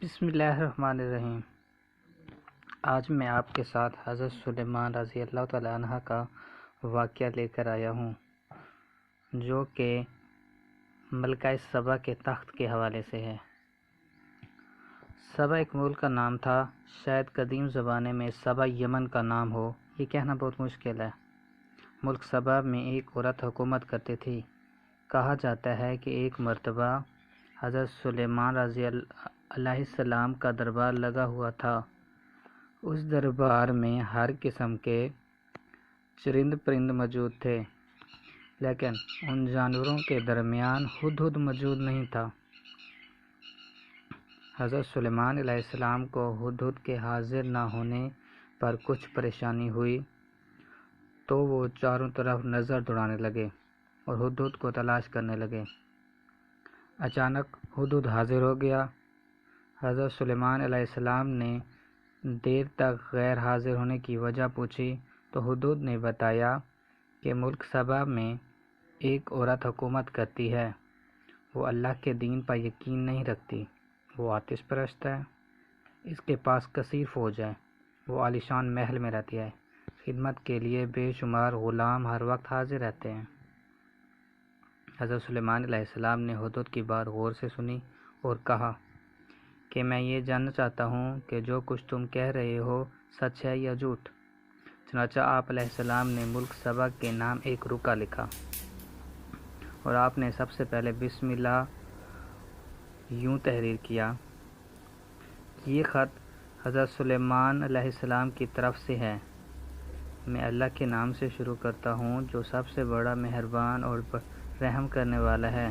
بسم اللہ الرحمن الرحیم۔ آج میں آپ کے ساتھ حضرت سلیمان رضی اللہ تعالیٰ عنہ کا واقعہ لے کر آیا ہوں، جو کہ ملکہ سبا کے تخت کے حوالے سے ہے۔ سبا ایک ملک کا نام تھا، شاید قدیم زمانے میں سبا یمن کا نام ہو، یہ کہنا بہت مشکل ہے۔ ملک سبا میں ایک عورت حکومت کرتی تھی۔ کہا جاتا ہے کہ ایک مرتبہ حضرت سلیمان رضی اللہ علیہ السلام کا دربار لگا ہوا تھا۔ اس دربار میں ہر قسم کے چرند پرند موجود تھے، لیکن ان جانوروں کے درمیان ہدہد موجود نہیں تھا۔ حضرت سلیمان علیہ السلام کو ہدہد کے حاضر نہ ہونے پر کچھ پریشانی ہوئی، تو وہ چاروں طرف نظر دوڑانے لگے اور ہدہد کو تلاش کرنے لگے۔ اچانک ہدہد حاضر ہو گیا۔ حضرت سلیمان علیہ السلام نے دیر تک غیر حاضر ہونے کی وجہ پوچھی تو ہدہد نے بتایا کہ ملک سبا میں ایک عورت حکومت کرتی ہے، وہ اللہ کے دین پر یقین نہیں رکھتی، وہ آتش پرست ہے، اس کے پاس کثیر فوج ہے، وہ عالیشان محل میں رہتی ہے، خدمت کے لیے بے شمار غلام ہر وقت حاضر رہتے ہیں۔ حضرت سلیمان علیہ السلام نے ہدہد کی بات غور سے سنی اور کہا کہ میں یہ جاننا چاہتا ہوں کہ جو کچھ تم کہہ رہے ہو سچ ہے یا جھوٹ۔ چنانچہ آپ علیہ السلام نے ملک سبا کے نام ایک رکا لکھا اور آپ نے سب سے پہلے بسم اللہ یوں تحریر کیا: یہ خط حضرت سلیمان علیہ السلام کی طرف سے ہے۔ میں اللہ کے نام سے شروع کرتا ہوں جو سب سے بڑا مہربان اور رحم کرنے والا ہے۔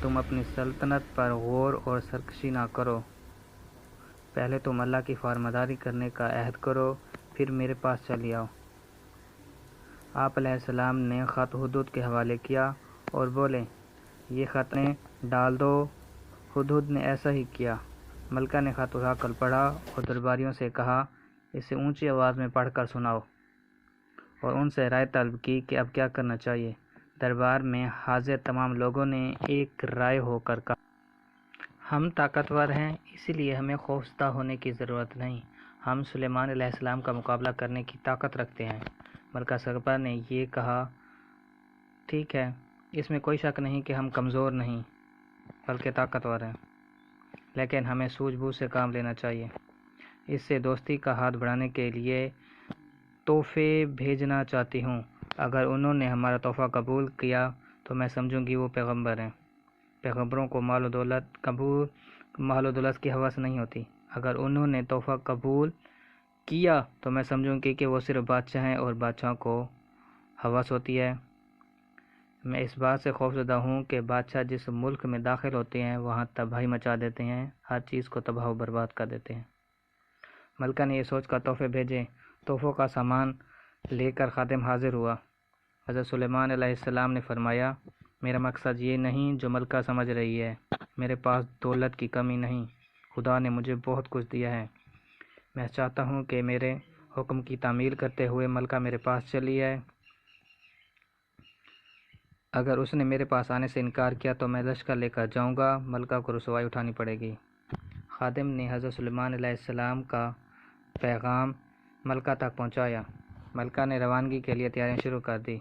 تم اپنی سلطنت پر غور اور سرکشی نہ کرو، پہلے تم اللہ کی فرمانبرداری کرنے کا عہد کرو، پھر میرے پاس چلی آؤ۔ آپ علیہ السلام نے خط ہدہد کے حوالے کیا اور بولے، یہ خط نے ڈال دو۔ ہدہد نے ایسا ہی کیا۔ ملکہ نے خط اٹھا کر پڑھا اور درباریوں سے کہا، اسے اونچی آواز میں پڑھ کر سناؤ، اور ان سے رائے طلب کی کہ اب کیا کرنا چاہیے۔ دربار میں حاضر تمام لوگوں نے ایک رائے ہو کر کہا، ہم طاقتور ہیں، اسی لیے ہمیں خوفزدہ ہونے کی ضرورت نہیں، ہم سلیمان علیہ السلام کا مقابلہ کرنے کی طاقت رکھتے ہیں۔ ملکہ سبا نے یہ کہا، ٹھیک ہے، اس میں کوئی شک نہیں کہ ہم کمزور نہیں بلکہ طاقتور ہیں، لیکن ہمیں سوجھ بوجھ سے کام لینا چاہیے۔ اس سے دوستی کا ہاتھ بڑھانے کے لیے تحفے بھیجنا چاہتی ہوں۔ اگر انہوں نے ہمارا تحفہ قبول کیا تو میں سمجھوں گی وہ پیغمبر ہیں۔ پیغمبروں کو مال و دولت کی ہوس نہیں ہوتی۔ اگر انہوں نے تحفہ قبول کیا تو میں سمجھوں گی کہ وہ صرف بادشاہ ہیں اور بادشاہ کو ہوس ہوتی ہے۔ میں اس بات سے خوفزدہ ہوں کہ بادشاہ جس ملک میں داخل ہوتے ہیں وہاں تباہی مچا دیتے ہیں، ہر چیز کو تباہ و برباد کر دیتے ہیں۔ ملکہ نے یہ سوچ کر تحفے بھیجے۔ تحفوں کا سامان لے کر خادم حاضر ہوا۔ حضرت سلیمان علیہ السلام نے فرمایا، میرا مقصد یہ نہیں جو ملکہ سمجھ رہی ہے، میرے پاس دولت کی کمی نہیں، خدا نے مجھے بہت کچھ دیا ہے۔ میں چاہتا ہوں کہ میرے حکم کی تعمیل کرتے ہوئے ملکہ میرے پاس چلی آئے۔ اگر اس نے میرے پاس آنے سے انکار کیا تو میں لشکر لے کر جاؤں گا، ملکہ کو رسوائی اٹھانی پڑے گی۔ خادم نے حضرت سلیمان علیہ السلام کا پیغام ملکہ تک پہنچایا۔ ملکہ نے روانگی کے لیے تیاریاں شروع کر دی۔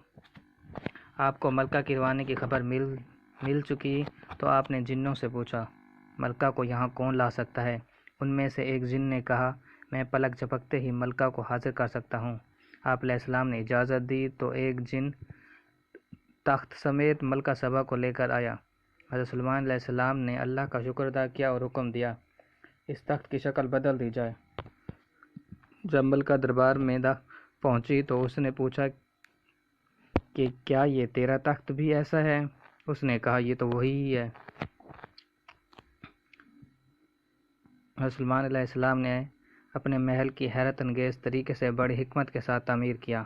آپ کو ملکہ کی روانگی کی خبر مل چکی تو آپ نے جنوں سے پوچھا، ملکہ کو یہاں کون لا سکتا ہے؟ ان میں سے ایک جن نے کہا، میں پلک جھپکتے ہی ملکہ کو حاضر کر سکتا ہوں۔ آپ علیہ السلام نے اجازت دی تو ایک جن تخت سمیت ملکہ سبا کو لے کر آیا۔ حضرت سلیمان علیہ السلام نے اللہ کا شکر ادا کیا اور حکم دیا، اس تخت کی شکل بدل دی جائے۔ جب ملکہ دربار میں پہنچی تو اس نے پوچھا کہ کیا یہ تیرا تخت بھی ایسا ہے؟ اس نے کہا، یہ تو وہی ہی ہے۔ حضرت سلیمان علیہ السلام نے اپنے محل کی حیرت انگیز طریقے سے بڑی حکمت کے ساتھ تعمیر کیا۔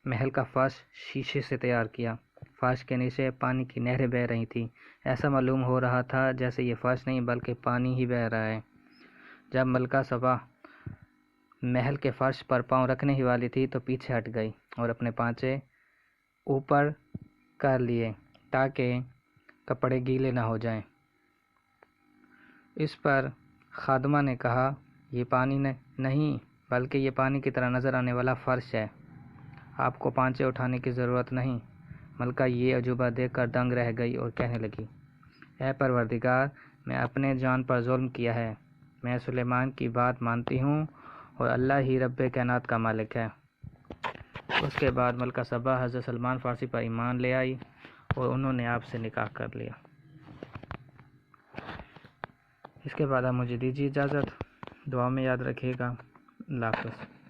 محل کا فرش شیشے سے تیار کیا۔ فرش کے نیچے پانی کی نہریں بہہ رہی تھیں، ایسا معلوم ہو رہا تھا جیسے یہ فرش نہیں بلکہ پانی ہی بہہ رہا ہے۔ جب ملکہ سبا محل کے فرش پر پاؤں رکھنے ہی والی تھی تو پیچھے ہٹ گئی اور اپنے پانچے اوپر کر لیے تاکہ کپڑے گیلے نہ ہو جائیں۔ اس پر خادمہ نے کہا یہ پانی نہیں بلکہ یہ پانی کی طرح نظر آنے والا فرش ہے، آپ کو پانچے اٹھانے کی ضرورت نہیں۔ ملکہ یہ عجوبہ دیکھ کر دنگ رہ گئی اور کہنے لگی، اے پروردگار، میں اپنے جان پر ظلم کیا ہے، میں سلیمان کی بات مانتی ہوں اور اللہ ہی رب کائنات کا مالک ہے۔ اس کے بعد ملکہ سبا حضرت سلمان فارسی پر ایمان لے آئی اور انہوں نے آپ سے نکاح کر لیا۔ اس کے بعد آپ مجھے دیجیے اجازت، دعا میں یاد رکھیے گا۔ اللہ حافظ۔